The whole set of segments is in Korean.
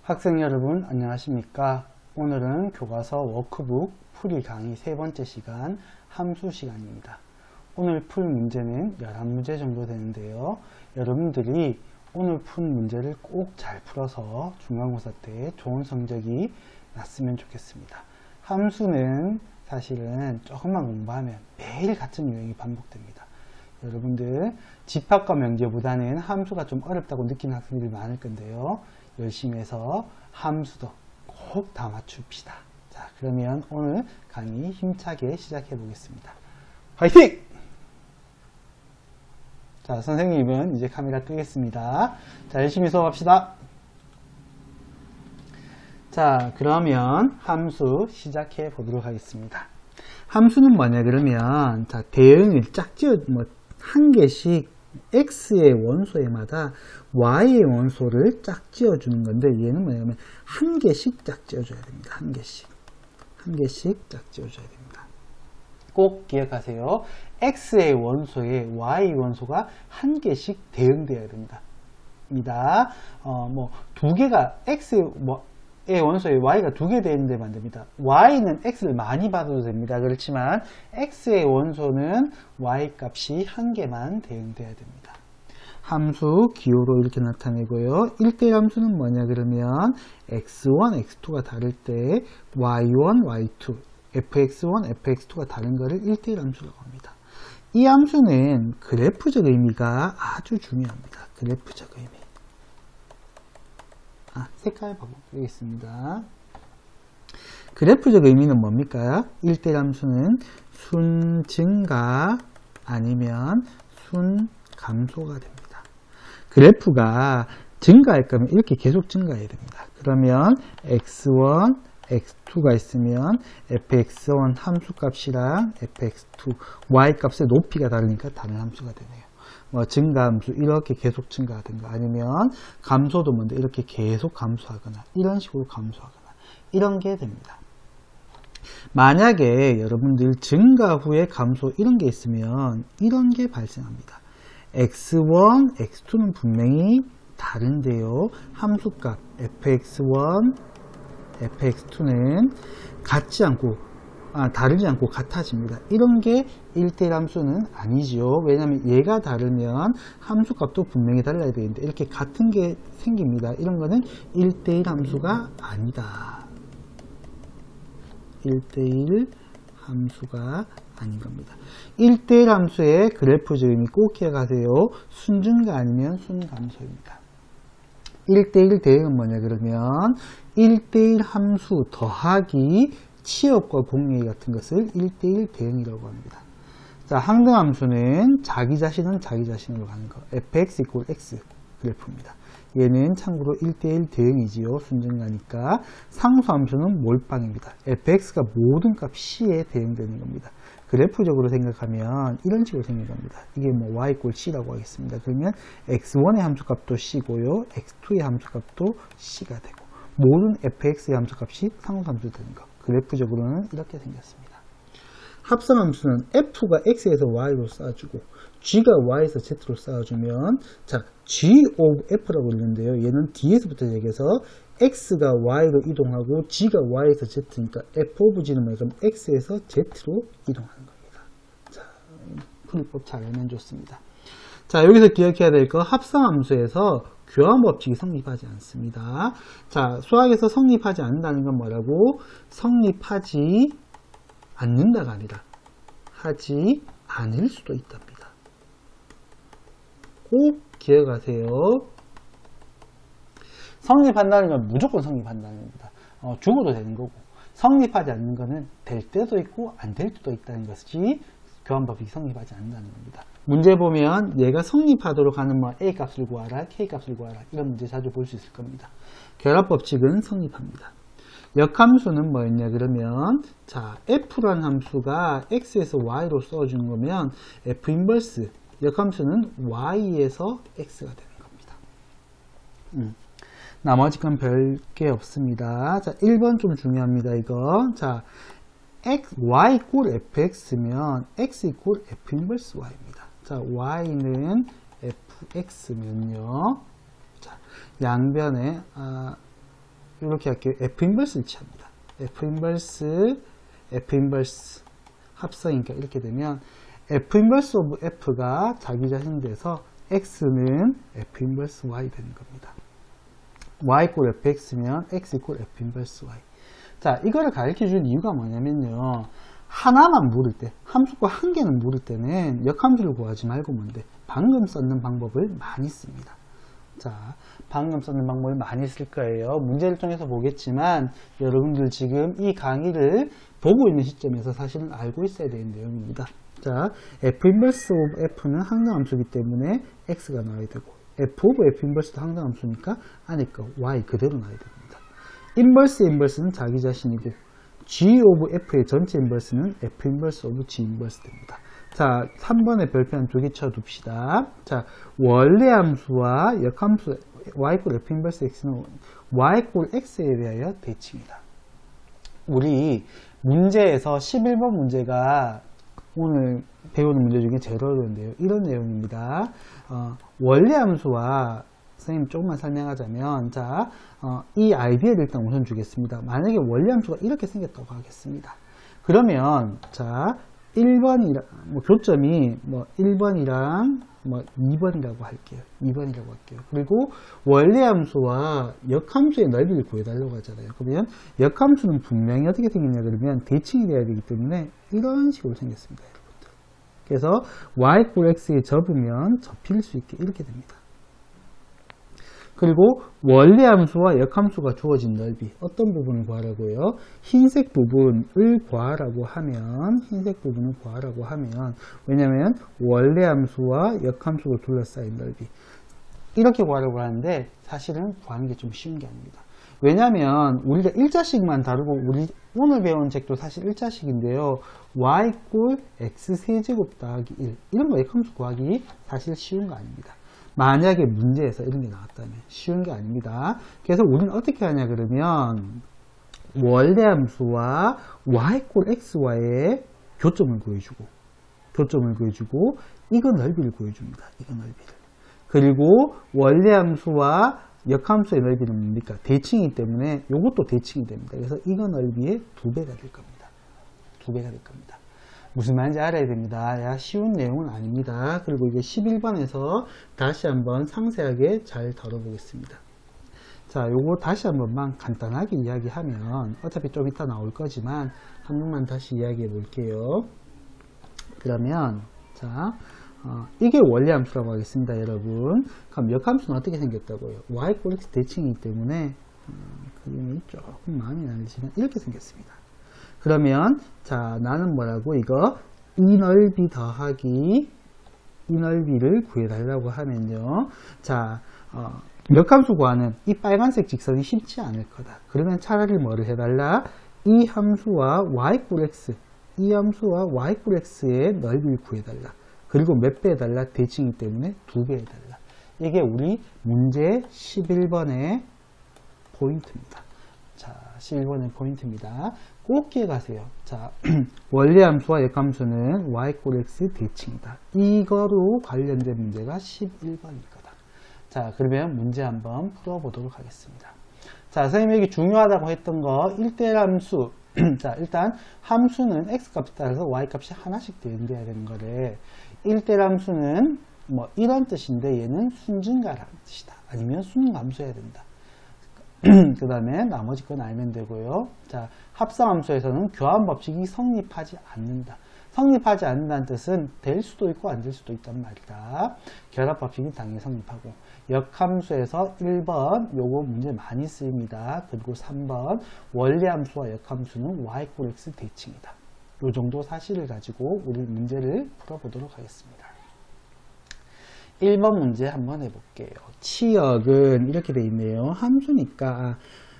학생 여러분 안녕하십니까? 오늘은 교과서 워크북 풀이 강의 세 번째 시간 함수 시간입니다. 오늘 풀 문제는 11문제 정도 되는데요. 여러분들이 오늘 푼 문제를 꼭 잘 풀어서 중간고사 때 좋은 성적이 났으면 좋겠습니다. 함수는 사실은 조금만 공부하면 매일 같은 유형이 반복됩니다. 여러분들 집합과 명제보다는 함수가 좀 어렵다고 느끼는 학생들이 많을 건데요. 열심히 해서 함수도 꼭 다 맞춥시다. 자, 그러면 오늘 강의 힘차게 시작해 보겠습니다. 화이팅! 자, 선생님은 이제 카메라 끄겠습니다. 자, 열심히 수업합시다. 자, 그러면 함수 시작해 보도록 하겠습니다. 함수는 뭐냐 그러면 자, 대응을 짝지어 한 개씩 x의 원소에마다 y의 원소를 짝지어 주는 건데 얘는 뭐냐면 한 개씩 짝지어 줘야 됩니다. 한 개씩 짝지어 줘야 됩니다. 꼭 기억하세요. x의 원소에 y 원소가 한 개씩 대응되어야 됩니다. 두 개가 x의 원소에 y가 두 개 되는데 만듭니다. y는 x를 많이 받아도 됩니다. 그렇지만 x의 원소는 y 값이 한 개만 대응돼야 됩니다. 함수 기호로 이렇게 나타내고요. 1대1 함수는 뭐냐 그러면 x1, x2가 다를 때 y1, y2, fx1, fx2가 다른 거를 1대1 함수라고 합니다. 이 함수는 그래프적 의미가 아주 중요합니다. 그래프적 의미. 색깔 바꾸겠습니다. 그래프적 의미는 뭡니까? 1대1 함수는 순 증가 아니면 순 감소가 됩니다. 그래프가 증가할 거면 이렇게 계속 증가해야 됩니다. 그러면 x1, x2가 있으면 fx1 함수값이랑 fx2 y값의 높이가 다르니까 다른 함수가 되네요. 증가함수 이렇게 계속 증가하든가 아니면 감소도 뭔데 이렇게 계속 감소하거나 이런 식으로 감소하거나 이런 게 됩니다. 만약에 여러분들 증가 후에 감소 이런 게 있으면 이런 게 발생합니다. x1, x2는 분명히 다른데요. 함수값 fx1, fx2는 다르지 않고 같아집니다. 이런 게 1대1 함수는 아니지요. 왜냐하면 얘가 다르면 함수값도 분명히 달라야 되는데 이렇게 같은 게 생깁니다. 이런 거는 1대1 함수가 아니다. 1대1 함수가 아닌 겁니다. 1대1 함수의 그래프적 의미 꼭 기억하세요. 순증가 아니면 순감소입니다. 1대1 대응은 뭐냐 그러면 1대1 함수 더하기 치역과 공유의 같은 것을 1대1 대응이라고 합니다. 자, 항등함수는 자기 자신은 자기 자신으로 가는 거. fx = x 그래프입니다. 얘는 참고로 1대1 대응이지요. 순증가니까. 상수함수는 몰빵입니다. fx가 모든 값 c에 대응되는 겁니다. 그래프적으로 생각하면 이런 식으로 생긴 겁니다. 이게 y = c라고 하겠습니다. 그러면 x1의 함수값도 c고요. x2의 함수값도 c가 되고 모든 fx의 함수값이 상수함수 되는 거. 그래프적으로는 이렇게 생겼습니다. 합성함수는 f가 x에서 y로 쌓아주고 g가 y에서 z로 쌓아주면 자, g of f라고 있는데요. 얘는 d에서부터 얘기해서 x가 y로 이동하고 g가 y에서 z니까 f of g는 뭐예요? 그럼 x에서 z로 이동하는 겁니다. 자, 풀이법 잘 알면 좋습니다. 자, 여기서 기억해야 될 거 합성함수에서 교환 법칙이 성립하지 않습니다. 자, 수학에서 성립하지 않는다는 건 뭐라고? 성립하지 않는다가 아니라 하지 않을 수도 있답니다. 꼭 기억하세요. 성립한다는 건 무조건 성립한다는 겁니다. 죽어도 되는 거고 성립하지 않는 거는 될 때도 있고 안 될 때도 있다는 것이 교환 법칙이 성립하지 않는다는 겁니다. 문제 보면 얘가 성립하도록 하는 A 값을 구하라, K 값을 구하라 이런 문제 자주 볼 수 있을 겁니다. 결합 법칙은 성립합니다. 역함수는 뭐였냐 그러면 자, f라는 함수가 x에서 y로 써주는 거면 f 인버스 역함수는 y에서 x가 되는 겁니다. 나머지 건 별게 없습니다. 자, 1번 좀 중요합니다. 이거 자, y = fx면 x = f 인버스 y입니다. 자, y는 fx면요. 자, 양변에 이렇게 할게요. F 인버스를 취합니다. F 인버스 합성이니까 이렇게 되면 F 인버스 오브 F가 자기 자신 돼서 X는 F 인버스 Y 되는 겁니다. Y 이꼴 FX면 X 이꼴 F 인버스 Y. 자, 이거를 가르쳐 준 이유가 뭐냐면요. 하나만 물을 때, 함수가 한 개는 물을 때는 역함수를 구하지 말고 뭔데? 방금 썼는 방법을 많이 씁니다. 자, 방금 썼는 방법을 많이 쓸 거예요. 문제를 통해서 보겠지만 여러분들 지금 이 강의를 보고 있는 시점에서 사실은 알고 있어야 되는 내용입니다. 자, F 인버스 오브 F는 항상함수이기 때문에 X가 나와야 되고 F 오브 F 인버스도 항상함수니까 안에 거 Y 그대로 나와야 됩니다. 인버스는 자기 자신이고 G 오브 F의 전체 인버스는 F 인버스 오브 G 인버스 됩니다. 자, 3번에 별표 두 개 쳐둡시다. 자, 원래 함수와 역함수 y 꼴 f 인버스 x는 y 꼴 x에 대하여 대칭이다. 우리 문제에서 11번 문제가 오늘 배우는 문제 중에 제일 어려운데요. 이런 내용입니다. 원래 함수와 선생님 조금만 설명하자면, 자, 이 아이디어를 일단 우선 주겠습니다. 만약에 원래 함수가 이렇게 생겼다고 하겠습니다. 그러면, 자, 1번이랑, 교점이 1번이랑 2번이라고 할게요. 2번이라고 할게요. 그리고 원래 함수와 역함수의 넓이를 구해달라고 하잖아요. 그러면 역함수는 분명히 어떻게 생겼냐 그러면 대칭이 돼야 되기 때문에 이런 식으로 생겼습니다. 여러분들. 그래서 y 꼴 x에 접으면 접힐 수 있게 이렇게 됩니다. 그리고 원래 함수와 역함수가 주어진 넓이 어떤 부분을 구하라고요? 흰색 부분을 구하라고 하면 왜냐면 원래 함수와 역함수로 둘러싸인 넓이 이렇게 구하려고 하는데 사실은 구하는 게 좀 쉬운 게 아닙니다. 왜냐면 우리가 1자식만 다루고 우리 오늘 배운 책도 사실 1자식인데요. y 꼴 x 세제곱 더하기 1 이런 거 역함수 구하기 사실 쉬운 거 아닙니다. 만약에 문제에서 이런 게 나왔다면 쉬운 게 아닙니다. 그래서 우리는 어떻게 하냐 그러면 원래 함수와 y 꼴 xy의 교점을 구해주고 이거 넓이를 구해줍니다. 이거 넓이를. 그리고 원래 함수와 역함수의 넓이는 뭡니까? 대칭이기 때문에 이것도 대칭이 됩니다. 그래서 이거 넓이의 2배가 될 겁니다. 2배가 될 겁니다. 무슨 말인지 알아야 됩니다. 야, 쉬운 내용은 아닙니다. 그리고 이제 11번에서 다시 한번 상세하게 잘 다뤄보겠습니다. 자, 요거 다시 한 번만 간단하게 이야기하면 어차피 좀 이따 나올 거지만 한 번만 다시 이야기해 볼게요. 그러면 자, 이게 원래 함수라고 하겠습니다, 여러분. 그럼 역함수는 어떻게 생겼다고요? y 꼴 x 대칭이기 때문에 그림이 조금 마음에 안 드시면 이렇게 생겼습니다. 그러면 자, 나는 뭐라고 이거 이 넓이 더하기 이 넓이를 구해달라고 하면요. 자, 역함수 구하는 이 빨간색 직선이 쉽지 않을 거다. 그러면 차라리 뭐를 해달라? 이 함수와 y 꼴 x 이 함수와 y 꼴 x의 넓이를 구해달라. 그리고 몇 배 해달라? 대칭이기 때문에 2배 해달라. 이게 우리 문제 11번의 포인트입니다. 자, 11번의 포인트입니다. 꼭 기억하세요. 자, 원래 함수와 역함수는 y 꼴 x 대칭이다. 이거로 관련된 문제가 11번일 거다. 자, 그러면 문제 한번 풀어보도록 하겠습니다. 자, 선생님이 여기 중요하다고 했던 거 1대1 함수. 자, 일단 함수는 x 값에 따라서 y 값이 하나씩 대응돼야 되는 거래. 1대1 함수는 뭐 이런 뜻인데 얘는 순증가라는 뜻이다. 아니면 순감수해야 된다. 그 다음에 나머지 건 알면 되고요. 자, 합성함수에서는 교환법칙이 성립하지 않는다. 성립하지 않는다는 뜻은 될 수도 있고 안 될 수도 있단 말이다. 결합법칙이 당연히 성립하고. 역함수에서 1번 요거 문제 많이 쓰입니다. 그리고 3번 원래 함수와 역함수는 y 꼴 x 대칭이다. 요 정도 사실을 가지고 우리 문제를 풀어보도록 하겠습니다. 1번 문제 한번 해볼게요. 치역은 이렇게 돼 있네요. 함수니까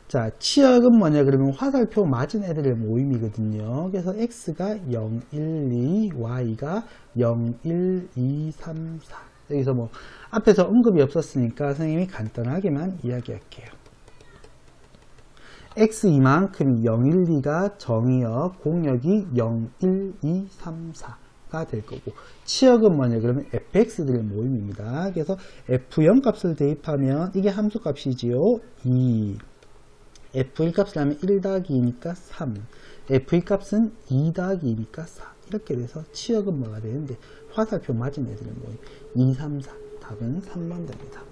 자, 치역은 뭐냐 그러면 화살표 맞은 애들의 모임이거든요. 그래서 x가 0, 1, 2, y가 0, 1, 2, 3, 4 여기서 뭐 앞에서 언급이 없었으니까 선생님이 간단하게만 이야기할게요. x 이만큼 0, 1, 2가 정의역, 공역이 0, 1, 2, 3, 4가 될 거고 치역은 뭐냐 그러면 fx들의 모임입니다. 그래서 f0 값을 대입하면 이게 함수 값이지요. 2 f1 값을 하면 1 더하기 2니까 3, f2 값은 2 더하기 2니까 4. 이렇게 돼서 치역은 뭐가 되는데 화살표 맞은 애들은 뭐예요? 2, 3, 4. 답은 3번 됩니다.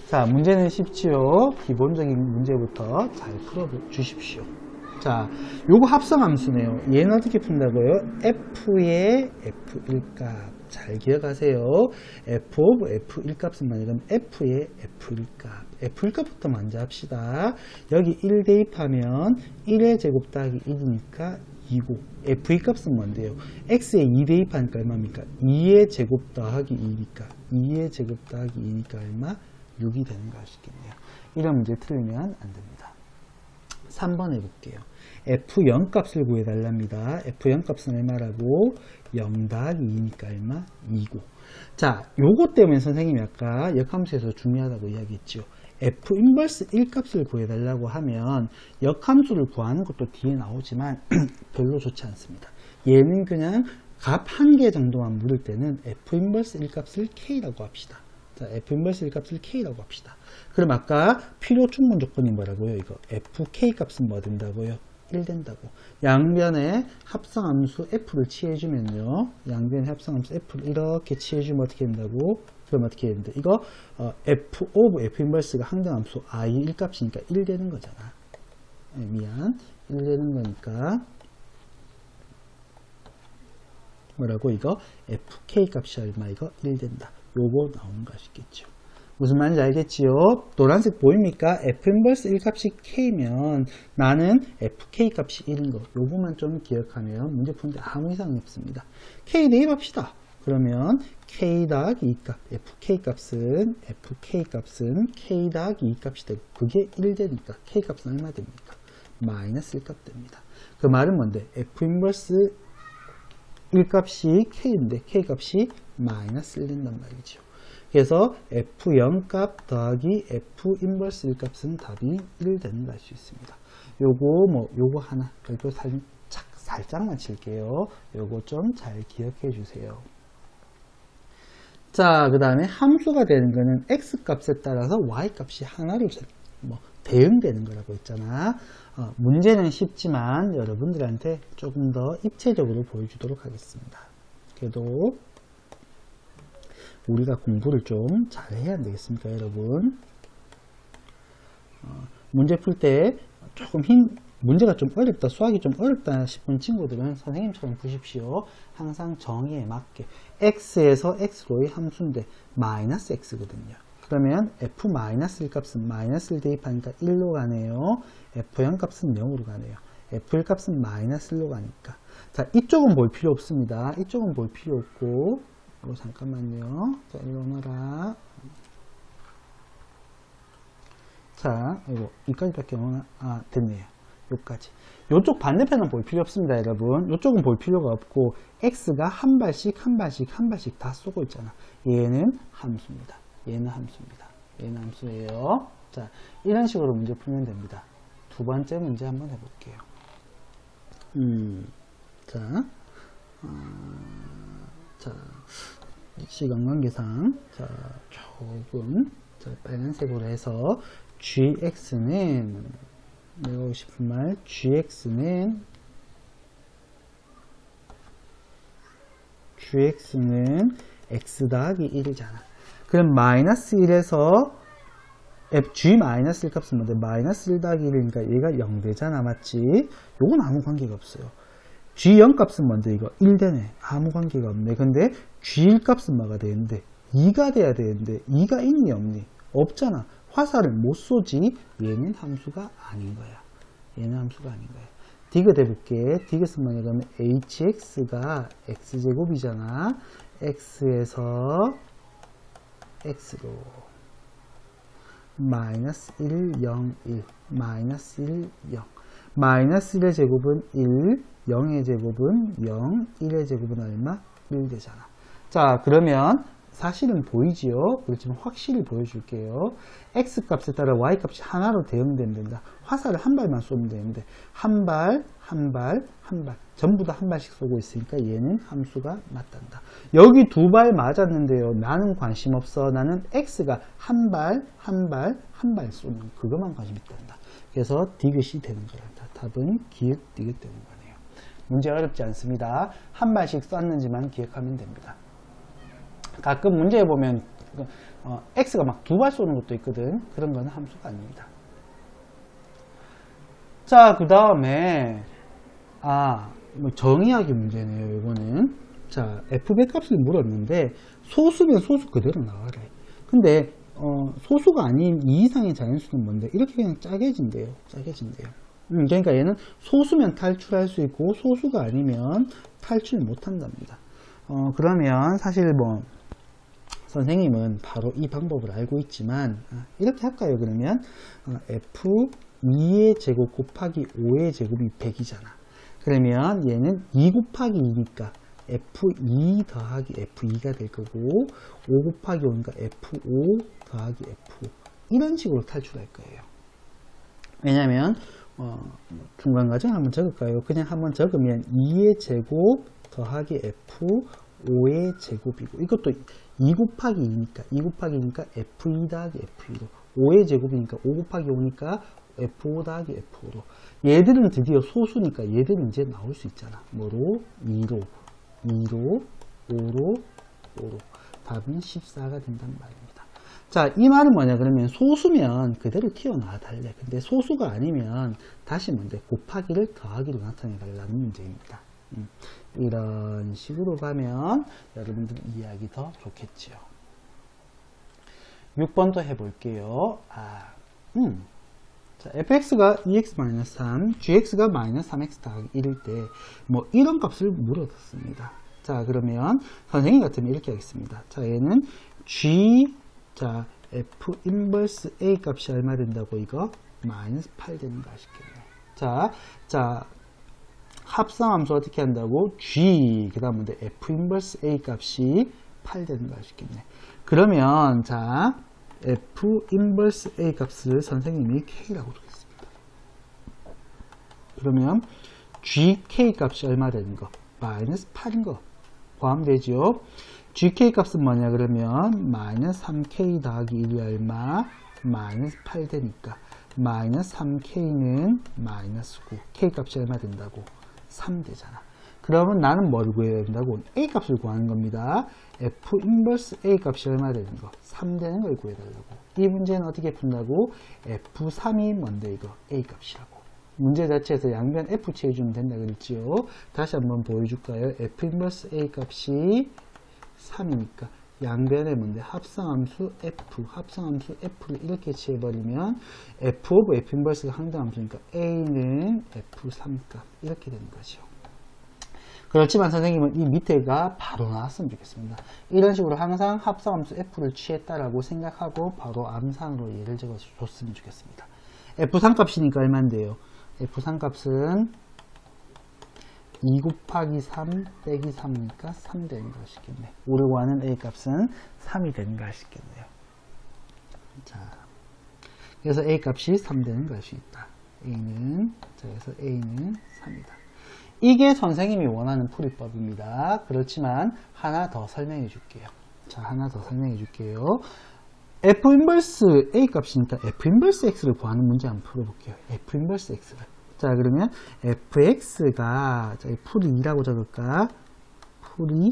자, 문제는 쉽지요. 기본적인 문제부터 잘 풀어주십시오. 자, 요거 합성함수네요. 얘는 어떻게 푼다고요? f의 f1 값. 잘 기억하세요. f of f1 값은 뭐냐? 그럼 f의 f1 값. f1 값부터 먼저 합시다. 여기 1 대입하면 1의 제곱 더하기 1이니까 2고, f2 값은 뭔데요? x에 2 대입하니까 얼마입니까? 2의 제곱 더하기 2니까 2의 제곱 더하기 2니까 얼마? 6이 되는 거 아시겠네요. 이런 문제 틀리면 안 됩니다. 3번 해볼게요. f0 값을 구해달랍니다. f0 값은 얼마라고? 0 더하기 2니까 얼마? 2고. 자, 요거 때문에 선생님이 아까 역함수에서 중요하다고 이야기했죠. f 인버스 1 값을 구해달라고 하면 역함수를 구하는 것도 뒤에 나오지만 별로 좋지 않습니다. 얘는 그냥 값 한 개 정도만 물을 때는 f 인버스 1 값을 k라고 합시다. 자, f 인버스 1 값을 k라고 합시다. 그럼 아까 필요 충분 조건이 뭐라고요? 이거 fk 값은 뭐 된다고요? 1 된다고. 양변에 합성함수 f를 취해주면요. 양변에 합성함수 f를 이렇게 취해주면 어떻게 된다고? 그럼 어떻게 된다? 이거 f of f 인버스가 항등함수 I 1값이니까 1 되는 거잖아. 미안. 1 되는 거니까 뭐라고? 이거 fk 값이 얼마? 이거 1 된다. 요거 나오는 거 아시겠죠? 무슨 말인지 알겠지요? 노란색 보입니까? f 인버스 1 값이 k면 나는 fk 값이 1인 거. 요거만 좀 기억하면 문제 푸는데 아무 이상이 없습니다. k 대입합시다. 그러면 k 더하기 2값, fk 값은 k 더하기 2값이 되고 그게 1 되니까 k 값은 얼마 됩니까? 마이너스 1값 됩니다. 그 말은 뭔데? f 인버스 1 값이 k인데 k 값이 마이너스 1 된단 말이죠. 그래서 f0 값 더하기 f 인버스 1 값은 답이 1 되는 걸 알 수 있습니다. 요거 하나 별표 살짝만 칠게요. 요거 좀 잘 기억해 주세요. 자, 그 다음에 함수가 되는 거는 x 값에 따라서 y 값이 하나로 대응되는 거라고 했잖아. 문제는 쉽지만 여러분들한테 조금 더 입체적으로 보여주도록 하겠습니다. 그래도 우리가 공부를 좀 잘해야 안 되겠습니까, 여러분? 문제 풀 때 조금 문제가 좀 어렵다, 수학이 좀 어렵다 싶은 친구들은 선생님처럼 푸십시오. 항상 정의에 맞게 x에서 x로의 함수인데 마이너스 x거든요. 그러면 f-1 값은 마이너스 1 대입하니까 1로 가네요. f0 값은 0으로 가네요. f1 값은 마이너스 1로 가니까. 자, 이쪽은 볼 필요 없습니다. 이쪽은 볼 필요 없고, 잠깐만요. 자, 이리 오너라. 자, 이거, 이까지밖에 됐네요. 요까지. 요쪽 반대편은 볼 필요 없습니다, 여러분. 요쪽은 볼 필요가 없고, x가 한 발씩 다 쏘고 있잖아. 얘는 함수입니다. 얘는 함수예요. 자, 이런 식으로 문제 풀면 됩니다. 두 번째 문제 한번 해볼게요. 자, 시간 관계상, 조금, 빨간색으로 해서, gx는, 내가 하고 싶은 말, gx는 x 더하기 1이잖아. 그럼 마이너스 1에서 g 마이너스 1 값은 뭔데? 마이너스 1 더하기 1이니까 얘가 0 되잖아. 맞지? 요건 아무 관계가 없어요. g0 값은 뭔데? 이거 1 되네. 아무 관계가 없네. 근데 g1 값은 뭐가 되는데? 2가 돼야 되는데 2가 있니 없니? 없잖아. 화살을 못 쏘지. 얘는 함수가 아닌 거야. 디귿 해볼게. 디귿은 뭐냐? 그러면 hx가 x제곱이잖아. x에서 x로 마이너스 1, 0, 1 마이너스 1, 0 마이너스 1의 제곱은 1, 0의 제곱은 0, 1의 제곱은 얼마? 1 되잖아. 자, 그러면 사실은 보이지요. 그렇지만 확실히 보여줄게요. X값에 따라 Y값이 하나로 대응되면 된다. 화살을 한 발만 쏘면 되는데 한 발, 한 발, 한 발 전부 다 한 발씩 쏘고 있으니까 얘는 함수가 맞단다. 여기 두 발 맞았는데요. 나는 관심 없어. 나는 X가 한 발, 한 발, 한 발 쏘는 그것만 관심 있단다. 그래서 디귿이 되는 거란다. 답은 기역, 디귿 되는 거네요. 문제 어렵지 않습니다. 한 발씩 쐈는지만 기억하면 됩니다. 가끔 문제에 보면 X가 막 두 발 쏘는 것도 있거든. 그런 거는 함수가 아닙니다. 자, 그 다음에 정의하기 문제네요. 이거는 자, F배 값을 물었는데 소수면 소수 그대로 나와래. 근데 소수가 아닌 2 이상의 자연수는 뭔데? 이렇게 그냥 짜개진대요. 그러니까 얘는 소수면 탈출할 수 있고 소수가 아니면 탈출 못한답니다. 그러면 사실 선생님은 바로 이 방법을 알고 있지만 이렇게 할까요? 그러면 F2의 제곱 곱하기 5의 제곱이 100이잖아. 그러면 얘는 2 곱하기 2니까 F2 더하기 F2가 될 거고 5 곱하기 5니까 F5 더하기 F5 이런 식으로 탈출할 거예요. 왜냐면 중간 과정 한번 적을까요? 그냥 한번 적으면 2의 제곱 더하기 F5의 제곱이고 이것도 2 곱하기 2니까 F2 더하기 F2로 5의 제곱이니까 5 곱하기 5니까 F5 더하기 F5로 얘들은 드디어 소수니까 얘들은 이제 나올 수 있잖아. 뭐로? 2로 5로 답은 14가 된단 말입니다. 자, 이 말은 뭐냐 그러면 소수면 그대로 튀어나와 달래. 근데 소수가 아니면 다시 뭔데 곱하기를 더하기로 나타내 달라는 문제입니다. 이런 식으로 가면 여러분들 이해하기 더 좋겠지요. 6번도 해볼게요. 자, fx가 2x-3, gx가 -3x 더하기 1일 때 이런 값을 물어뒀습니다. 자, 그러면 선생님 같으면 이렇게 하겠습니다. 자, 얘는 자, f 인버스 a 값이 얼마 된다고 이거? -8 되는 거 아시겠네요. 자, 합성함수 어떻게 한다고? g 그 다음 뭔데? f 인버스 a 값이 8 되는 거 아시겠네. 그러면 자, f 인버스 a 값을 선생님이 k라고 주겠습니다. 그러면 gk 값이 얼마 되는 거? -8인 거 포함되죠. gk 값은 뭐냐 그러면 -3k 더하기 1이 얼마? -8 되니까 -3k는 -9 k 값이 얼마 된다고? 3 되잖아. 그러면 나는 뭘 구해야 된다고? a 값을 구하는 겁니다. f 인버스 a 값이 얼마 되는 거? 3 되는 걸 구해달라고. 이 문제는 어떻게 푼다고? f3이 뭔데 이거? a 값이라고. 문제 자체에서 양변 f 취해주면 된다 그랬지요. 다시 한번 보여줄까요? f 인버스 a 값이 3이니까 양변에 뭔데? 합성함수 f를 이렇게 취해버리면 f 오브 f 인버스가 항등함수니까 a는 f3 값 이렇게 되는 거죠. 그렇지만 선생님은 이 밑에가 바로 나왔으면 좋겠습니다. 이런 식으로 항상 합성함수 f를 취했다라고 생각하고 바로 암산으로 예를 적어줬으면 좋겠습니다. f3 값이니까 얼마인데요? f3 값은 2 곱하기 3 빼기 3이니까 3 되는 거 아시겠네. 우리가 구하는 a 값은 3이 되는 거 아시겠네요. 자, 그래서 a 값이 3 되는 것이 있다. 그래서 a는 3이다. 이게 선생님이 원하는 풀이법입니다. 그렇지만 하나 더 설명해 줄게요. 자, 하나 더 설명해 줄게요. f 인버스 a 값이니까 f 인버스 x를 구하는 문제 한번 풀어볼게요. f 인버스 x를. 자, 그러면 fx가 자, 풀이 2라고 적을까? 풀이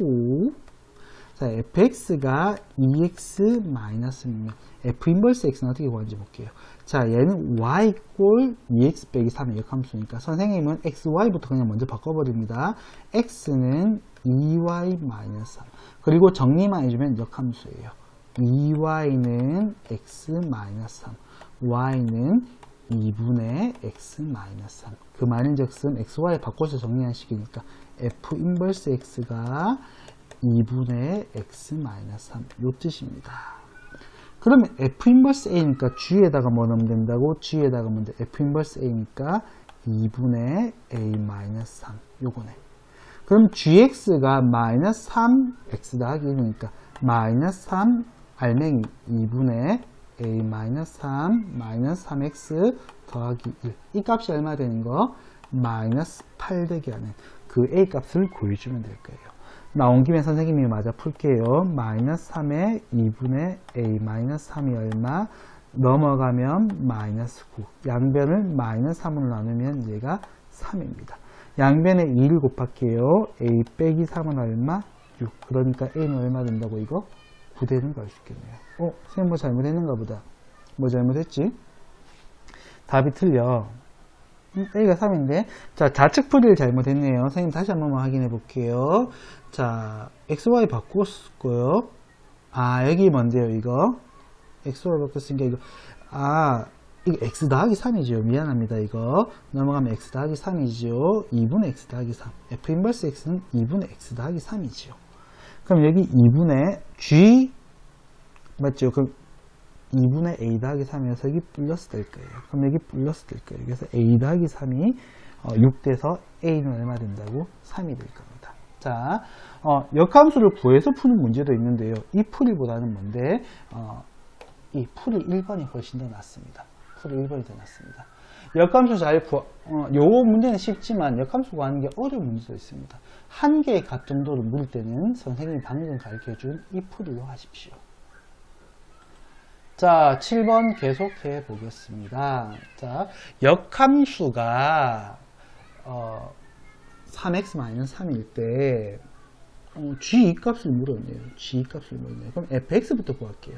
2. 자, fx가 2x-면 f 인버스 x는 어떻게 구하는지 볼게요. 자, 얘는 y 꼴 2x 빼기 3의 역함수니까 선생님은 xy부터 그냥 먼저 바꿔버립니다. x는 2y-3 그리고 정리만 해주면 역함수예요. 2y는 x-3 y는 2분의 x-3 그 말인즉슨 xy 바꿔서 정리한 식이니까 f 인버스 x가 2분의 x-3 요 뜻입니다. 그러면 f 인버스 a니까 g에다가 뭐 넣으면 된다고? g에다가 뭔데? f 인버스 a니까 2분의 a-3 요거네. 그럼 gx가 -3x 더하기 1이니까 마이너스 3 알맹이 2분의 a 마이너스 3 마이너스 3x 더하기 1. 이 값이 얼마 되는 거? 마이너스 8 되게 하는 그 a 값을 구해주면 될 거예요. 나온 김에 선생님이 맞아 풀게요. 마이너스 3에 2분의 a 마이너스 3이 얼마? 넘어가면 마이너스 9. 양변을 마이너스 3으로 나누면 얘가 3입니다. 양변에 2를 곱할게요. a 빼기 3은 얼마? 6. 그러니까 a는 얼마 된다고 이거? 9 되는 거 알 수 있겠네요. 선생님 뭐 잘못했는가 보다. 뭐 잘못했지? 답이 틀려. a가 3인데 자 좌측 풀이를 잘못했네요. 선생님 다시 한번 확인해 볼게요. 자 xy 바꿨고요. 여기 뭔데요 이거? xy 바꿨으니까 이거 이거 x 더하기 3이죠. 미안합니다. 이거 넘어가면 x 더하기 3이죠. 2분의 x 더하기 3. f 인버스 x는 2분의 x 더하기 3이죠. 그럼 여기 2분의 g 맞죠? 그럼 2분의 a 더하기 3이어서 여기 플러스 될 거예요. 그럼 여기 플러스 될 거예요. 그래서 a 더하기 3이 6돼서 a는 얼마 된다고? 3이 될 겁니다. 자, 역함수를 구해서 푸는 문제도 있는데요. 이 풀이보다는 뭔데? 이 풀이 1번이 훨씬 더 낫습니다. 풀이 1번이 더 낫습니다. 역함수 잘 요 문제는 쉽지만 역함수 구하는 게 어려운 문제도 있습니다. 한 개의 값 정도를 물을 때는 선생님이 방금 가르쳐준 이 풀이로 하십시오. 자, 7번 계속해 보겠습니다. 자, 역함수가 3x-3일 때 g 값을 물었네요. g 값을 물었네요. 그럼 fx부터 구할게요.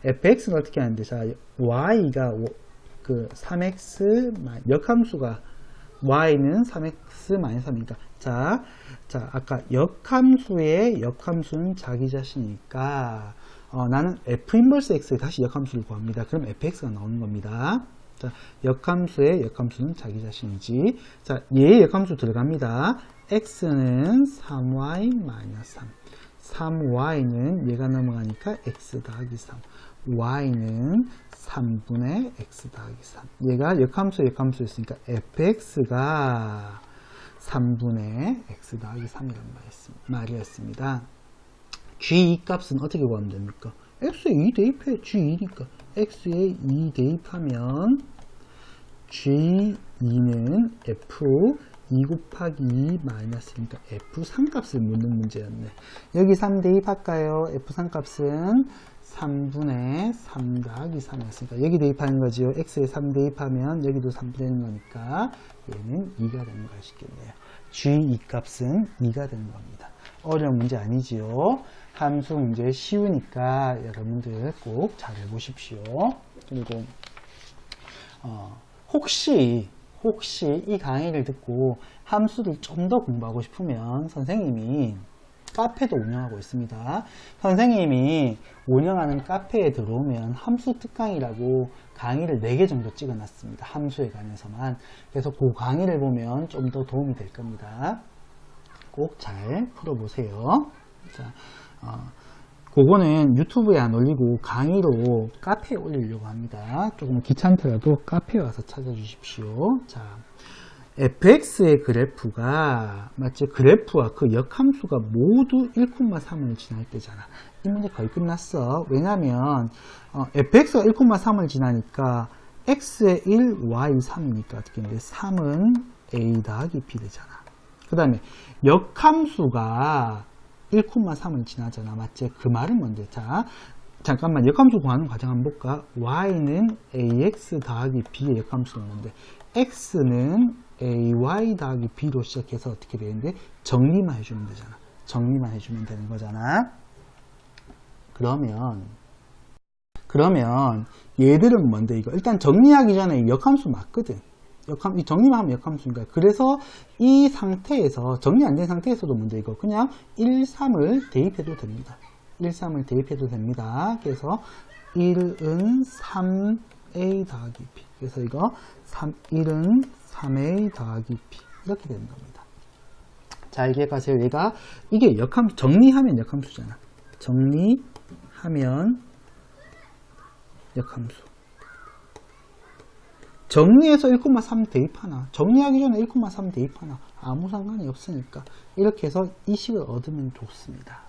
fx는 어떻게 하는데, 자, y가 그 3x 역함수가 y는 3x-3이니까 자, 아까 역함수는 자기 자신이니까 나는 f 인버스 x에 다시 역함수를 구합니다. 그럼 fx가 나오는 겁니다. 자, 역함수의 역함수는 자기 자신이지. 자, 얘의 역함수 들어갑니다. x는 3y-3. 3y는 얘가 넘어가니까 x 더하기 3. y는 3분의 x 더하기 3. 얘가 역함수였으니까 fx가 3분의 x 더하기 3이란 말이었습니다. g 값은 어떻게 구하면 됩니까? x에 2 대입해. g2니까 x에 2 대입하면 g2는 f 2 곱하기 2 마이너스니까 f3 값을 묻는 문제였네. 여기 3 대입할까요? f3 값은 3분의 3 더하기 3이었으니까 여기 대입하는 거죠. x에 3 대입하면 여기도 3 되는 거니까 얘는 2가 되는 거 아시겠네요. g2 값은 2가 되는 겁니다. 어려운 문제 아니지요. 함수 문제 쉬우니까 여러분들 꼭 잘 해보십시오. 그리고 혹시 이 강의를 듣고 함수를 좀 더 공부하고 싶으면 선생님이 카페도 운영하고 있습니다. 선생님이 운영하는 카페에 들어오면 함수 특강이라고 강의를 4개 정도 찍어놨습니다. 함수에 관해서만. 그래서 그 강의를 보면 좀 더 도움이 될 겁니다. 꼭 잘 풀어보세요. 자, 그거는 유튜브에 안 올리고 강의로 카페에 올리려고 합니다. 조금 귀찮더라도 카페에 와서 찾아주십시오. 자, fx의 그래프가 맞지? 그래프와 그 역함수가 모두 1,3을 지날 때잖아. 이 문제 거의 끝났어. 왜냐면 fx가 1,3을 지나니까 x의 1, y 3이니까 어떻게 되는데 3은 a 더하기 b 되잖아. 그 다음에 역함수가 1,3을 지나잖아. 맞지? 그 말은 뭔데? 자, 잠깐만 역함수 구하는 과정 한번 볼까? y는 ax 더하기 b의 역함수는 뭔데? x는 ay 더하기 b로 시작해서 어떻게 되는데? 정리만 해주면 되잖아. 정리만 해주면 되는 거잖아. 그러면 얘들은 뭔데 이거? 일단 정리하기 전에 역함수 맞거든. 이 정리만 하면 역함수인가. 그래서 이 상태에서 정리 안 된 상태에서도 뭔데 이거? 그냥 1, 3을 대입해도 됩니다. 1, 3을 대입해도 됩니다. 그래서 1은 3a 더하기 b. 그래서 이거 1은 3a 더하기 b. 이렇게 되는 겁니다. 잘 기억하세요. 이게 역함수, 정리하면 역함수잖아. 정리하면 역함수. 정리해서 1,3 대입하나, 정리하기 전에 1,3 대입하나 아무 상관이 없으니까 이렇게 해서 이 식을 얻으면 좋습니다.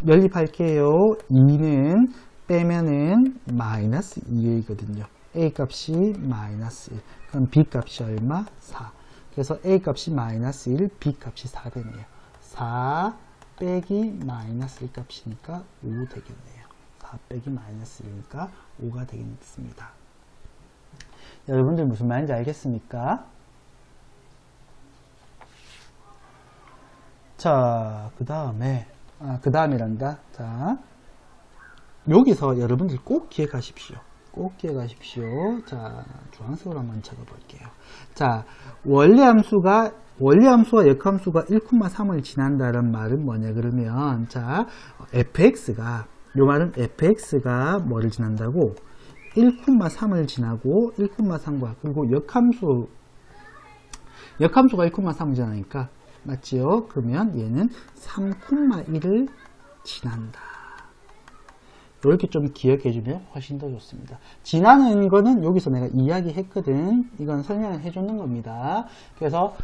연립할게요. 2는 빼면은 마이너스 2a거든요. a 값이 마이너스 1. 그럼 b 값이 얼마? 4. 그래서 a 값이 마이너스 1, b 값이 4 되네요. 4 빼기 마이너스 1 값이니까 5 되겠네요. 4 빼기 마이너스 1이니까 5가 되겠습니다. 여러분들 무슨 말인지 알겠습니까? 자, 그 다음이란다. 자, 여기서 여러분들 꼭 기억하십시오. 꼭 기억하십시오. 자, 주황색으로 한번 적어볼게요. 자, 원래 함수와 역함수가 1,3을 지난다는 말은 뭐냐 그러면, 자, 요 말은 fx가 뭐를 지난다고? 1,3을 지나고 1,3과 그리고 역함수가 1,3을 지나니까 맞지요? 그러면 얘는 3,1을 지난다. 이렇게 좀 기억해주면 훨씬 더 좋습니다. 지나는 거는 여기서 내가 이야기했거든. 이건 설명을 해주는 겁니다. 그래서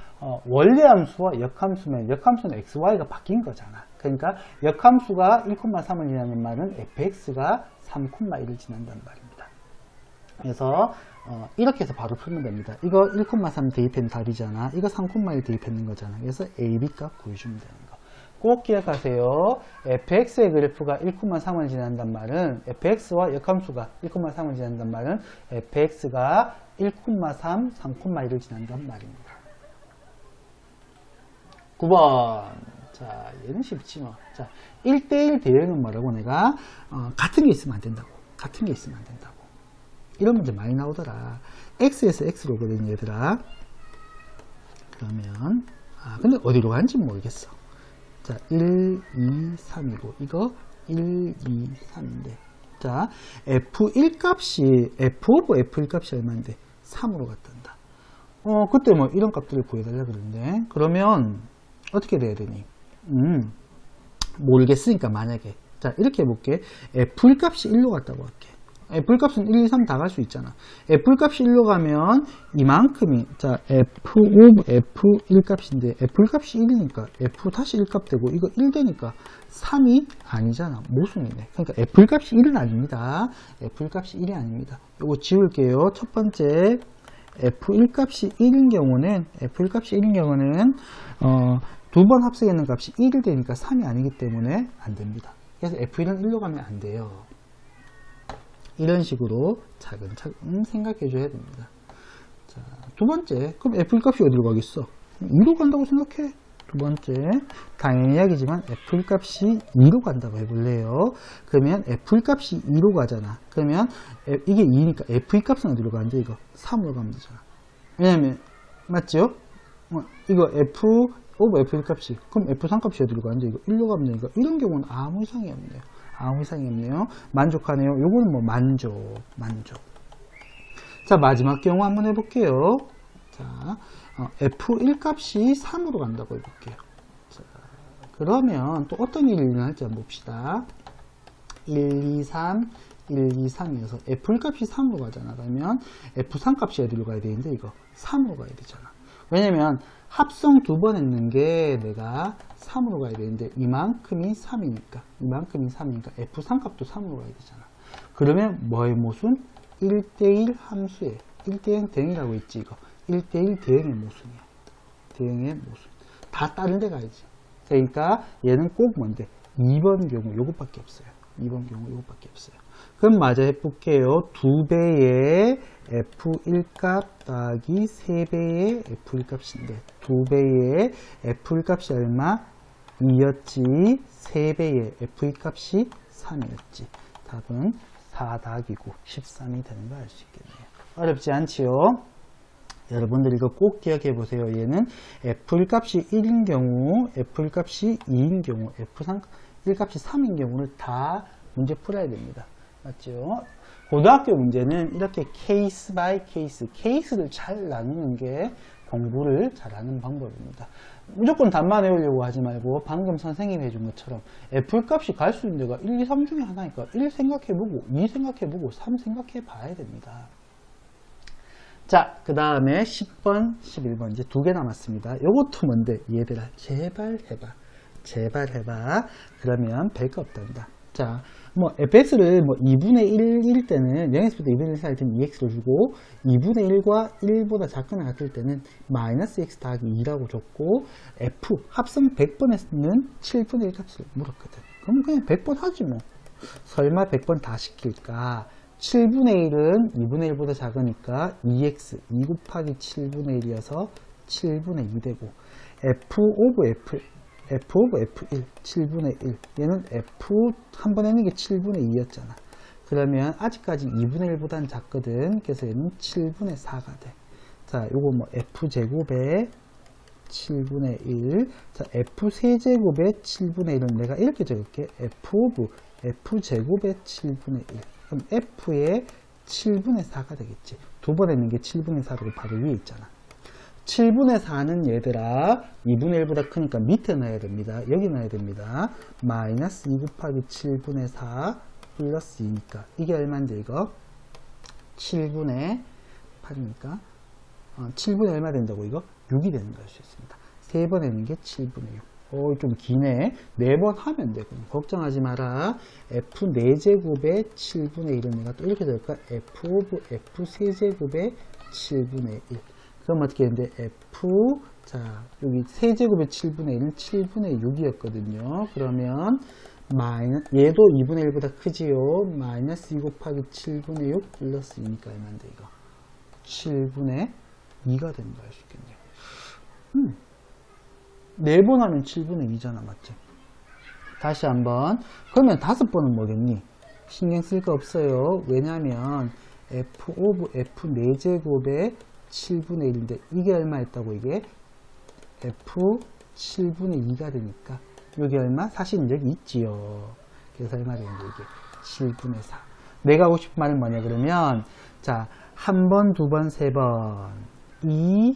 원래 함수와 역함수면 역함수는 xy가 바뀐 거잖아. 그러니까 역함수가 1,3을 지나는 말은 fx가 3,1을 지난다는 말입니다. 그래서 이렇게 해서 바로 풀면 됩니다. 이거 1,3 대입한 답이잖아. 이거 3,1 대입했는 거잖아. 그래서 a, b 값 구해주면 되는 거. 꼭 기억하세요. fx의 그래프가 1,3을 지난단 말은 fx와 역함수가 1,3을 지난단 말은 fx가 1,3, 3,1을 지난단 말입니다. 9번. 자, 얘는 쉽지 뭐. 자, 1대1 대응은 뭐라고 내가 같은 게 있으면 안 된다고. 같은 게 있으면 안 된다고. 이런 문제 많이 나오더라. x에서 x로 오거든 얘들아. 그러면 근데 어디로 가는지 모르겠어. 자, 1, 2, 3이고 이거 1, 2, 3인데 자, f1 값이 f 오브 f1 값이 얼마인데 3으로 갔단다. 그때 뭐 이런 값들을 구해달라 그러는데 그러면 어떻게 돼야 되니? 모르겠으니까 만약에 자 이렇게 해볼게. f1 값이 1로 갔다고 할게. f 값은 1, 2, 3 다 갈 수 있잖아. f 값이 1로 가면 이만큼이 자 f 오브 f1 값인데 f 값이 1이니까 f 다시 1 값 되고 이거 1 되니까 3이 아니잖아. 모순이네. 그러니까 f 값이 1은 아닙니다. f 값이 1이 아닙니다. 요거 지울게요. 첫 번째 f1 값이 1인 경우는 두 번 합성했는 값이 1이 되니까 3이 아니기 때문에 안 됩니다. 그래서 f1은 1로 가면 안 돼요. 이런 식으로 차근차근 생각해 줘야 됩니다. 자, 두 번째, 그럼 f1 값이 어디로 가겠어? 2로 간다고 생각해. 두 번째, 당연히 이야기지만 f1 값이 2로 간다고 해볼래요. 그러면 f1 값이 2로 가잖아. 그러면 이게 2니까 f2 값은 어디로 가는데 이거 3으로 가면 되잖아. 왜냐면 맞죠? 이거 f 오브 f1 값이 그럼 f3 값이 어디로 가는데 이거 1로 가면 되니까 이런 경우는 아무 이상이 없네요. 아무 이상이 없네요. 만족하네요. 요거는 뭐 만족. 자, 마지막 경우 한번 해볼게요. 자, f1 값이 3으로 간다고 해볼게요. 자, 그러면 또 어떤 일이 일어날지 한번 봅시다. 1, 2, 3, 1, 2, 3이어서 f1 값이 3으로 가잖아. 그러면 f3 값이 어디로 가야 되는데 이거 3으로 가야 되잖아. 왜냐면 합성 두 번 했는 게 내가 3으로 가야 되는데 이만큼이 3이니까 f3 값도 3으로 가야 되잖아. 그러면 뭐의 모순? 1대1 함수의 1대1 대응이라고 했지. 이거 1대1 대응의 모순이야. 대응의 모순. 다 다른 데 가야지. 그러니까 얘는 꼭 뭔데? 2번 경우 요것밖에 없어요. 2번 경우 요것밖에 없어요. 그럼 마저 해볼게요. 2배의 f1 값 더하기 3배의 f1 값인데 2배의 f1 값이 얼마? 2였지. 3배의 f1 값이 3이었지. 답은 4 더하기고 13이 되는 거 알 수 있겠네요. 어렵지 않지요? 여러분들 이거 꼭 기억해 보세요. 얘는 f1 값이 1인 경우, f1 값이 2인 경우, f1 값이 3인 경우를 다 문제 풀어야 됩니다. 맞죠? 고등학교 문제는 이렇게 케이스 바이 케이스를 잘 나누는 게 공부를 잘하는 방법입니다. 무조건 답만 외우려고 하지 말고 방금 선생님이 해준 것처럼 f 값이 갈 수 있는 데가 1, 2, 3 중에 하나니까 1 생각해보고 2 생각해보고 3 생각해봐야 됩니다. 자, 그 다음에 10번, 11번 이제 2개 남았습니다. 요것도 뭔데? 얘들아 제발 해봐. 제발 해봐. 그러면 별거 없단다. 자, 뭐 fx를 뭐 2분의 1일 때는 0에서부터 2분의 1 사이일 때는 2x를 주고 2분의 1과 1보다 작거나 같을 때는 마이너스 x 더하기 2라고 줬고 f 합성 100번에서는 7분의 1 값을 물었거든. 그럼 그냥 100번 하지 뭐. 설마 100번 다 시킬까? 7분의 1은 2분의 1보다 작으니까 2x 2 곱하기 7분의 1이어서 7분의 2 되고 f 오브 f1 7분의 1 얘는 f 한 번 했는 게 7분의 2였잖아. 그러면 아직까지 2분의 1보다는 작거든. 그래서 얘는 7분의 4가 돼. 자, 요거 뭐 f제곱에 7분의 1. 자, f세제곱에 7분의 1은 내가 이렇게 적을게. f 오브 f제곱에 7분의 1. 그럼 f의 7분의 4가 되겠지. 두 번 했는 게 7분의 4로 바로 위에 있잖아. 7분의 4는 얘들아 2분의 1보다 크니까 밑에 넣어야 됩니다. 여기 넣어야 됩니다. 마이너스 2 곱하기 7분의 4 플러스 2니까 이게 얼마인데 이거? 7분의 8이니까 7분의 얼마 된다고 이거? 6이 되는 걸 수 있습니다. 3번 했는 게 7분의 6. 좀 기네. 4번 하면 돼. 걱정하지 마라. f 4제곱에 7분의 1은 내가 또 이렇게 될까? f 오브 f 세제곱에 7분의 1. 그럼 어떻게 했는데 f 자 여기 세제곱의 7분의 1은 7분의 6이었거든요. 그러면 얘도 2분의 1보다 크지요. 마이너스 2 곱하기 7분의 6 플러스 2니까 얼마인데 이거 7분의 2가 되는 거 알 수 있겠네요. 4번 하면 7분의 2잖아. 맞지? 다시 한번. 그러면 5번은 뭐겠니? 신경 쓸 거 없어요. 왜냐면 f 오브 f 4제곱에 7분의 1인데 이게 얼마였다고 이게? f 7분의 2가 되니까 여기 얼마? 사실은 여기 있지요. 그래서 얼마 되는데 이게 7분의 4. 내가 하고 싶은 말은 뭐냐 그러면 자, 한 번, 두 번, 세 번 이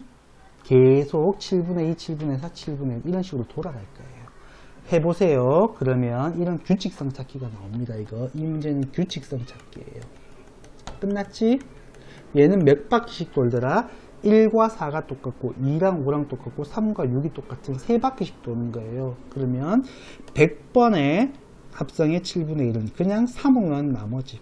계속 7분의 2, 7분의 4, 7분의 1 이런 식으로 돌아갈 거예요. 해보세요. 그러면 이런 규칙성 찾기가 나옵니다. 이 문제는 규칙성 찾기예요. 끝났지? 얘는 몇 바퀴씩 돌더라? 1과 4가 똑같고 2랑 5랑 똑같고 3과 6이 똑같은 3바퀴씩 도는 거예요. 그러면 100번의 합성의 7분의 1은 그냥 3은 나머지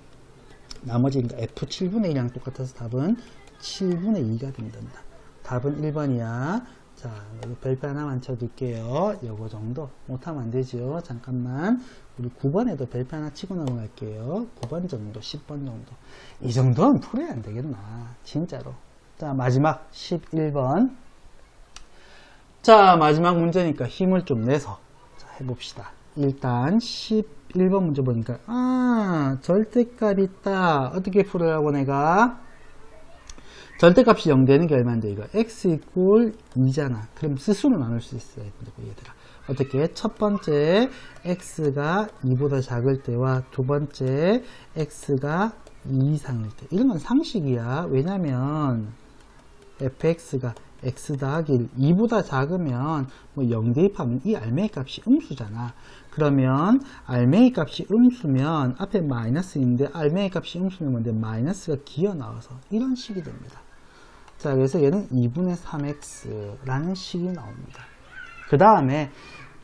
그러니까 f 7분의 1이랑 똑같아서 답은 7분의 2가 된단다. 답은 1번이야. 자, 여기 별표 하나만 쳐둘게요. 요거 정도. 못하면 안 되죠. 잠깐만. 우리 9번에도 별표 하나 치고 넘어갈게요. 9번 정도, 10번 정도. 이 정도는 풀어야 안 되겠나. 진짜로. 자, 마지막 11번. 자, 마지막 문제니까 힘을 좀 내서 자, 해봅시다. 일단 11번 문제 보니까 절대값 있다. 어떻게 풀으라고 내가? 절대값이 0 되는 게 얼마인데 이거 x 이퀄 2잖아. 그럼 스스로 나눌 수 있어야 된다고 얘들아. 어떻게? 첫 번째 x가 2보다 작을 때와 두 번째 x가 2 이상일 때. 이런 건 상식이야. 왜냐면 fx가 x 더하기 1, 2보다 작으면 뭐 0 대입하면 이 알맹이 값이 음수잖아. 그러면 알맹이 값이 음수면 앞에 마이너스인데 알맹이 값이 음수면 뭔데 마이너스가 기어 나와서 이런 식이 됩니다. 자, 그래서 얘는 2분의 3x 라는 식이 나옵니다. 그 다음에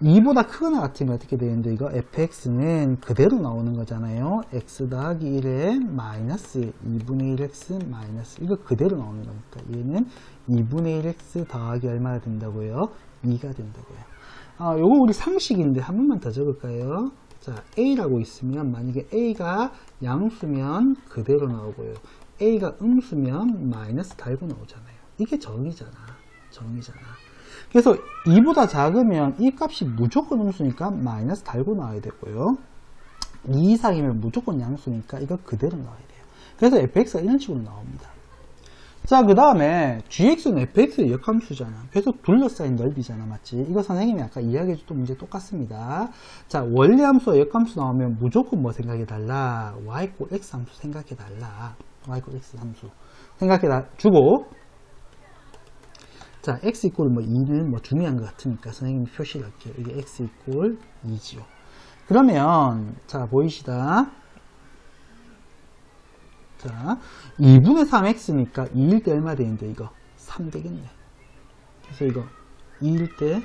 2보다 크거나 같으면 어떻게 되는데 이거 fx는 그대로 나오는 거잖아요. x 더하기 1에 마이너스 2분의 1x 마이너스 이거 그대로 나오는 거니까 얘는 2분의 1x 더하기 얼마가 된다고요? 2가 된다고요. 요거 우리 상식인데 한 번만 더 적을까요? 자, a라고 있으면 만약에 a가 양수면 그대로 나오고요. a가 음수면 마이너스 달고 나오잖아요. 이게 정의잖아. 그래서 2보다 작으면 이 값이 무조건 음수니까 마이너스 달고 나와야 되고요. 2 이상이면 무조건 양수니까 이거 그대로 나와야 돼요. 그래서 fx가 이런 식으로 나옵니다. 자, 그 다음에 gx는 fx의 역함수잖아. 그래서 둘러싸인 넓이잖아. 맞지? 이거 선생님이 아까 이야기해줬던 문제 똑같습니다. 자, 원리함수와 역함수 나오면 무조건 뭐 생각해달라? y = x 함수 생각해달라. y = x 함수 생각해주고 자, x 이퀄 뭐 2는 뭐 중요한 것 같으니까 선생님이 표시를 할게요. 이게 x 이퀄 2지요. 그러면 자, 보이시다. 자, 2분의 3x니까 2일 때 얼마 되는데 이거 3 되겠네. 그래서 이거 2일 때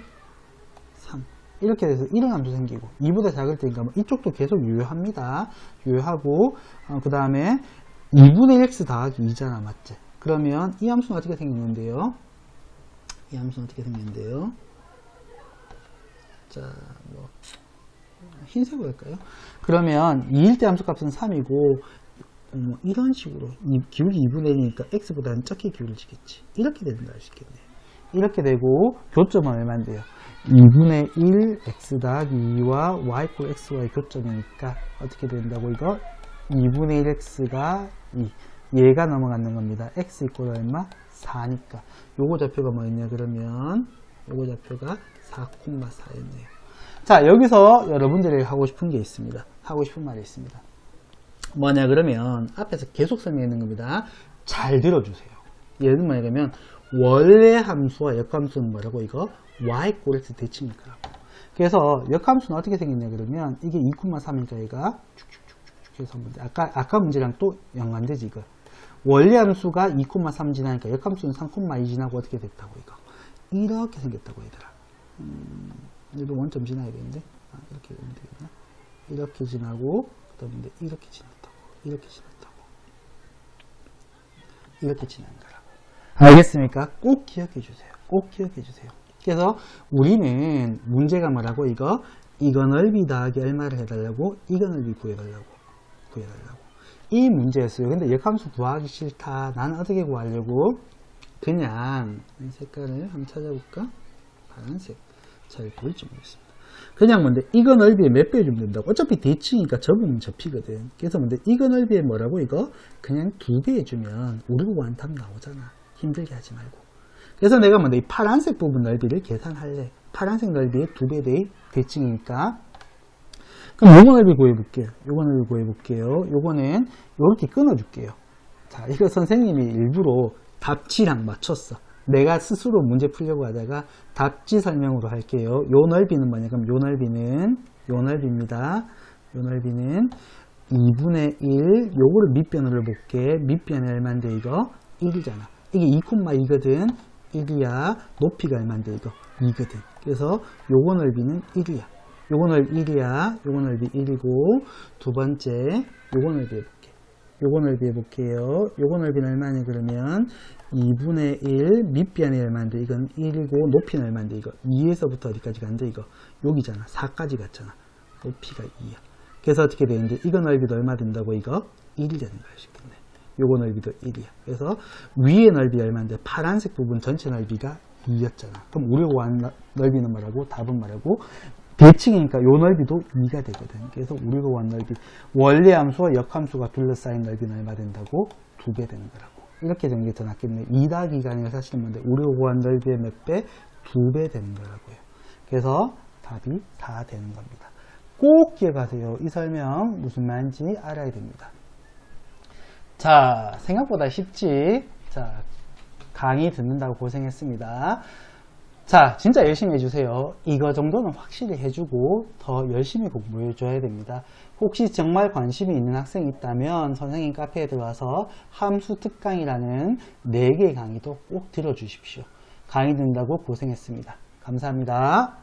3. 이렇게 돼서 이런 함수 생기고 2보다 작을 때니까 뭐 이쪽도 계속 유효합니다. 유효하고 그 다음에 2분의 1 x 더하기 2잖아, 맞지? 그러면 이 함수는 어떻게 생겼는데요? 이 함수는 어떻게 생겼는데요? 자, 뭐 흰색으로 할까요? 그러면 2일 때 함수 값은 3이고 이런 식으로 기울기 2분의 1이니까 x보다는 적게 기울어지겠지. 이렇게 된다 할 수 있겠네요. 이렇게 되고 교점은 얼마인데요? 2분의 1 x 더하기 2와 y 꼴 xy 교점이니까 어떻게 된다고 이거? 2분의 1 x가 2. 얘가 넘어가는 겁니다. x 이꼴 얼마? 4니까. 요거 좌표가 뭐였냐 그러면 요거 좌표가 4,4였네요. 자, 여기서 여러분들이 하고 싶은 게 있습니다. 하고 싶은 말이 있습니다. 뭐냐 그러면 앞에서 계속 설명했는 겁니다. 잘 들어주세요. 예를 들면 뭐냐면 원래 함수와 역함수는 뭐라고 이거? y 꼴 x 대칭일 거라고. 그래서 역함수는 어떻게 생겼냐 그러면 이게 2,3이니까 얘가 쭉쭉쭉쭉 해서 한번 아까 문제랑 또 연관되지 이거. 원래 함수가 2,3 지나니까 역함수는 3,2 지나고 어떻게 됐다고 이거. 이렇게 생겼다고 얘들아. 얘도 원점 지나야 되는데 이렇게 되면 되겠나? 이렇게 지나고 그다음에 이렇게 지났다고. 이렇게 지났다고. 이렇게 지난 거라고. 알겠습니까? 꼭 기억해 주세요. 꼭 기억해 주세요. 그래서 우리는 문제가 뭐라고 이거 넓이 더하기 얼마를 해달라고 이거 넓이 구해달라고 이 문제였어요. 근데 역함수 구하기 싫다. 나는 어떻게 구하려고? 그냥 색깔을 한번 찾아볼까? 파란색. 잘 보일지 모르겠습니다. 그냥 뭔데 이거 넓이에 몇 배 주면 된다고. 어차피 대칭이니까 접으면 접히거든. 그래서 뭔데 이거 넓이에 뭐라고 이거 그냥 2배 해주면 우리가 구한 답 나오잖아. 힘들게 하지 말고. 그래서 내가 뭔데 이 파란색 부분 넓이를 계산할래. 파란색 넓이에 2배 대 대칭이니까. 그럼 요거 넓이 구해볼게요. 요거 넓이 구해볼게요. 요거는 요렇게 끊어줄게요. 자, 이거 선생님이 일부러 답지랑 맞췄어. 내가 스스로 문제 풀려고 하다가 답지 설명으로 할게요. 요 넓이는 뭐냐? 그럼 요 넓이입니다. 요 넓이는 2분의 1. 요거를 밑변으로 볼게. 밑변이 얼마인데 이거? 1이잖아. 이게 2,2거든. 1이야. 높이가 얼마인데 이거? 2거든. 그래서 요거 넓이는 1이야. 요거 넓이 1이야. 요거 넓이 1이고 두 번째 요거 넓이 해볼게. 요거 넓이 해볼게요. 요거 넓이는 얼마냐 그러면 2분의 1 밑변이 얼마인데 이건 1이고 높이는 얼마인데 이거 2에서부터 어디까지 간대 이거 여기잖아. 4까지 갔잖아. 높이가 2야. 그래서 어떻게 되는데 이거 넓이도 얼마 된다고 이거 1이 되는 거야. 쉽겠네. 요거 넓이도 1이야. 그래서 위의 넓이 얼마인데 파란색 부분 전체 넓이가 2였잖아. 그럼 우리가 구한 넓이는 뭐라고? 답은 뭐라고? 대칭이니까 요 넓이도 2가 되거든. 그래서 우리가 구한 넓이 원래 함수와 역함수가 둘러싸인 넓이는 얼마 된다고? 2배 되는 거라고. 이렇게 되는 게 더 낫겠네. 2 더하기가 아니라 사실은 뭔데 우리가 구한 넓이의 몇 배? 2배 되는 거라고요. 그래서 답이 4 되는 겁니다. 꼭 기억하세요. 이 설명 무슨 말인지 알아야 됩니다. 자, 생각보다 쉽지? 자, 강의 듣는다고 고생했습니다. 자, 진짜 열심히 해주세요. 이거 정도는 확실히 해주고 더 열심히 공부해줘야 됩니다. 혹시 정말 관심이 있는 학생이 있다면 선생님 카페에 들어와서 함수 특강이라는 4개의 강의도 꼭 들어주십시오. 강의 듣는다고 고생했습니다. 감사합니다.